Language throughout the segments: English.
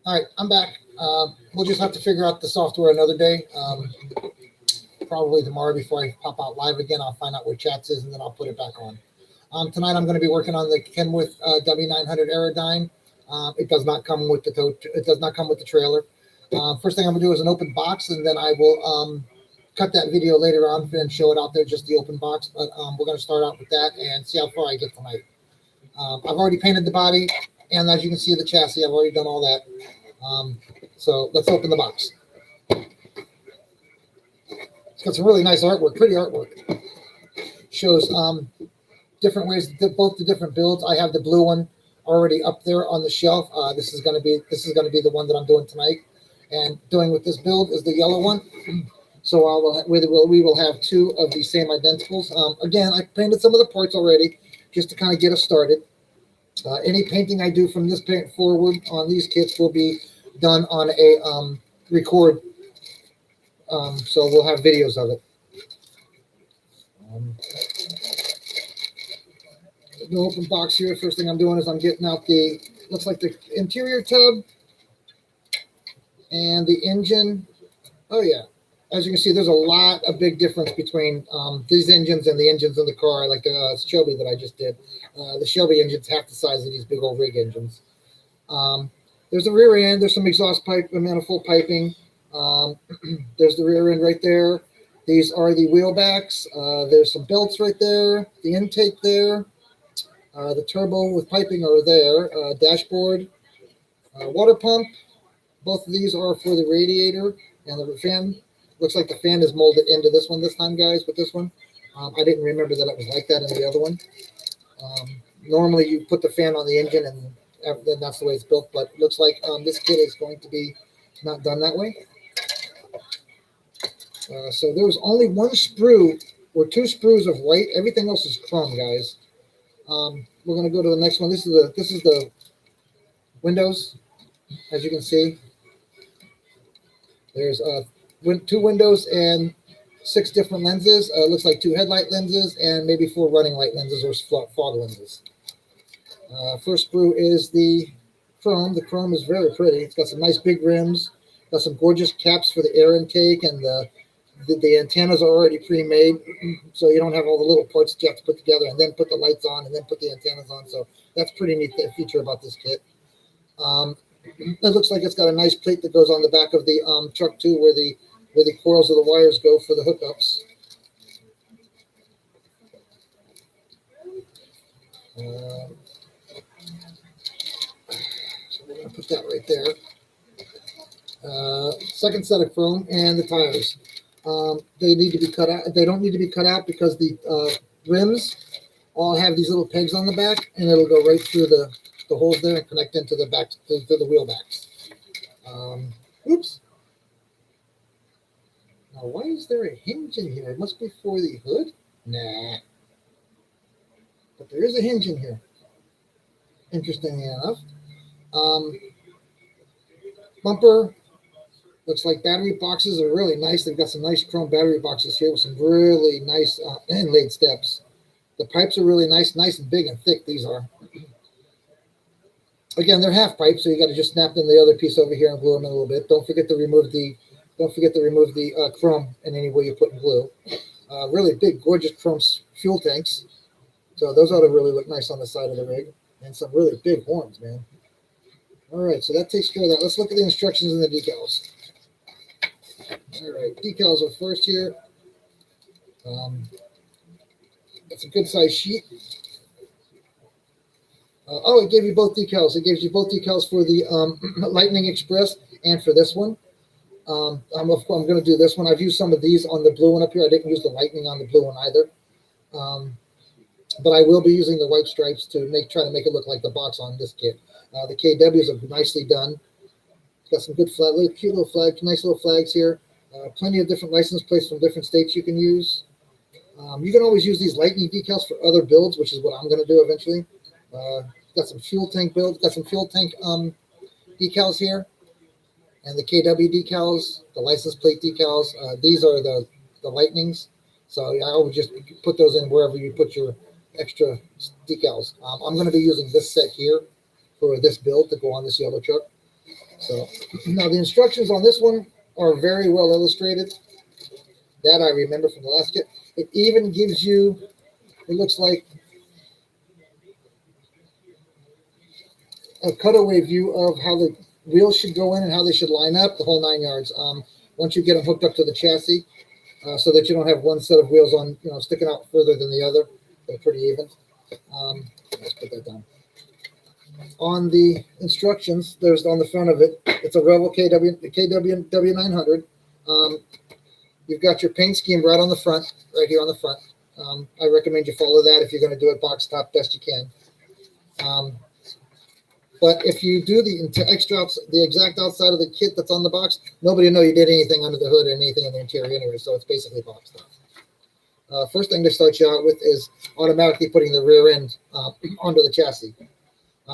All right, I'm back. We'll just have to figure out the software another day. Probably tomorrow before I pop out live again. I'll find out where chats is and then I'll put it back on. Tonight I'm going to be working on the Kenworth W900 Aerodyne. It does not come with the it does not come with the trailer. First thing I'm going to do is an open box, and then I will cut that video later on and show it out there, just the open box. But we're going to start out with that and see how far I get tonight. I've already painted the body, and as you can see, the chassis. I've already done all that. So let's open the box. It's got some really nice artwork, pretty artwork. Shows different ways, both the different builds. I have the blue one already up there on the shelf. This is going to be the one that I'm doing tonight, and doing with this build is the yellow one. So we will have two of the same identicals. Again, I painted some of the parts already, just to kind of get us started. Any painting I do from this point forward on these kits will be done on a record. So we'll have videos of it. The open box here. First thing I'm doing is I'm getting out looks like the interior tub and the engine. Oh yeah. As you can see, there's a big difference between these engines and the engines in the car, like the Shelby that I just did. The Shelby engine's half the size of these big old rig engines. There's the rear end. There's some exhaust pipe and manifold piping. There's the rear end right there. These are the wheel backs. There's some belts right there. The intake there. The turbo with piping are there. Dashboard. Water pump. Both of these are for the radiator and the fan. Looks like the fan is molded into this one this time, guys, with this one. I didn't remember that it was like that in the other one. Normally, you put the fan on the engine, and then that's the way it's built. But it looks like this kit is going to be not done that way. So there was only one sprue or two sprues of white. Everything else is chrome, guys. We're going to go to the next one. This is the windows, as you can see. There's two windows and 6 different lenses. Looks like 2 headlight lenses and maybe 4 running light lenses or fog lenses. First sprue is the chrome. The chrome is very pretty. It's got some nice big rims. Got some gorgeous caps for the air intake, and the antennas are already pre-made, so you don't have all the little parts that you have to put together and then put the lights on and then put the antennas on. So that's pretty neat feature about this kit. It looks like it's got a nice plate that goes on the back of the truck too, where the coils of the wires go for the hookups. So we're going to put that right there. Second set of chrome and the tires. They need to be cut out. They don't need to be cut out because the rims all have these little pegs on the back, and it'll go right through the holes there and connect into the back to the wheel backs. Oops. Now, why is there a hinge in here? It must be for the hood? Nah. But there is a hinge in here. Interestingly enough. Bumper. Looks like battery boxes are really nice. They've got some nice chrome battery boxes here with some really nice inlaid steps. The pipes are really nice and big and thick. These are. Again, they're half pipes, so you got to just snap in the other piece over here and glue them in a little bit. Don't forget to remove the chrome in any way you put in glue. Really big, gorgeous chrome fuel tanks. So those ought to really look nice on the side of the rig, and some really big horns, man. All right, so that takes care of that. Let's look at the instructions and the decals. All right, decals are first here. It's a good size sheet. It gave you both decals. It gives you both decals for the Lightning Express and for this one. I'm going to do this one. I've used some of these on the blue one up here. I didn't use the Lightning on the blue one either. But I will be using the white stripes to try to make it look like the box on this kit. The KWs are nicely done. It's got some good cute little flags, nice little flags here. Plenty of different license plates from different states you can use. You can always use these Lightning decals for other builds, which is what I'm going to do eventually. Got some fuel tank decals here, and the KW decals, the license plate decals. These are the Lightnings, so I would just put those in wherever you put your extra decals. I'm going to be using this set here for this build to go on this yellow truck. So now the instructions on this one are very well illustrated. That I remember from the last kit. It even gives you, it looks like, a cutaway view of how the wheels should go in and how they should line up, the whole 9 yards. Once you get them hooked up to the chassis, so that you don't have one set of wheels on, sticking out further than the other. They're pretty even. Let's put that down. On the instructions, there's on the front of it, it's a Revel KW W900. You've got your paint scheme right on the front, right here on the front. I recommend you follow that if you're going to do it box top best you can. But if you do the exact outside of the kit that's on the box, nobody will know you did anything under the hood or anything in the interior anyway, so it's basically box top. First thing to start you out with is automatically putting the rear end onto the chassis,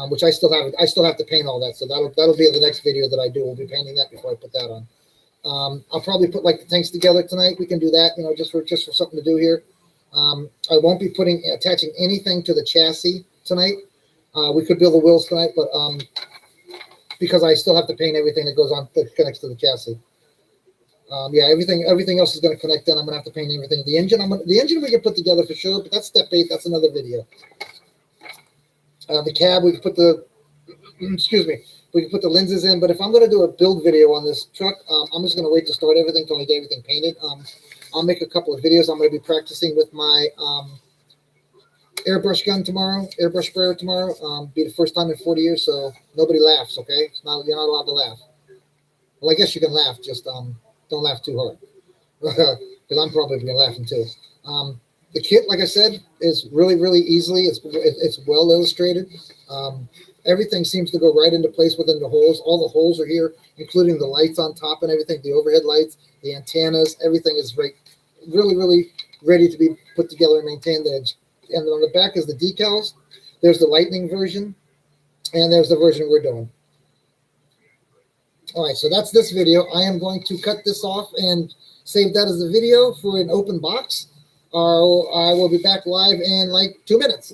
which I still have to paint all that, so that'll be the next video that I do. We'll be painting that before I put that on. I'll probably put like the tanks together tonight. We can do that, just for something to do here. I won't be attaching anything to the chassis tonight. We could build the wheels tonight, but because I still have to paint everything that goes on that connects to the chassis. Everything else is going to connect. Then I'm going to have to paint everything. The engine we can put together for sure, but that's step 8. That's another video. The cab we can put we can put the lenses in. But if I'm going to do a build video on this truck, I'm just going to wait to start everything till I get everything painted. I'll make a couple of videos. I'm going to be practicing with my airbrush gun tomorrow, airbrush sprayer tomorrow. Be the first time in 40 years, so nobody laughs, okay? You're not allowed to laugh. Well, I guess you can laugh, just don't laugh too hard, because I'm probably going to be laughing too. The kit, like I said, is really, really easily. It's well illustrated. Everything seems to go right into place within the holes. All the holes are here, including the lights on top and everything, the overhead lights, the antennas, everything is really, really ready to be put together and maintained. And on the back is the decals. There's the Lightning version, and there's the version we're doing. All right, so that's this video. I am going to cut this off and save that as a video for an open box. I will be back live in like 2 minutes.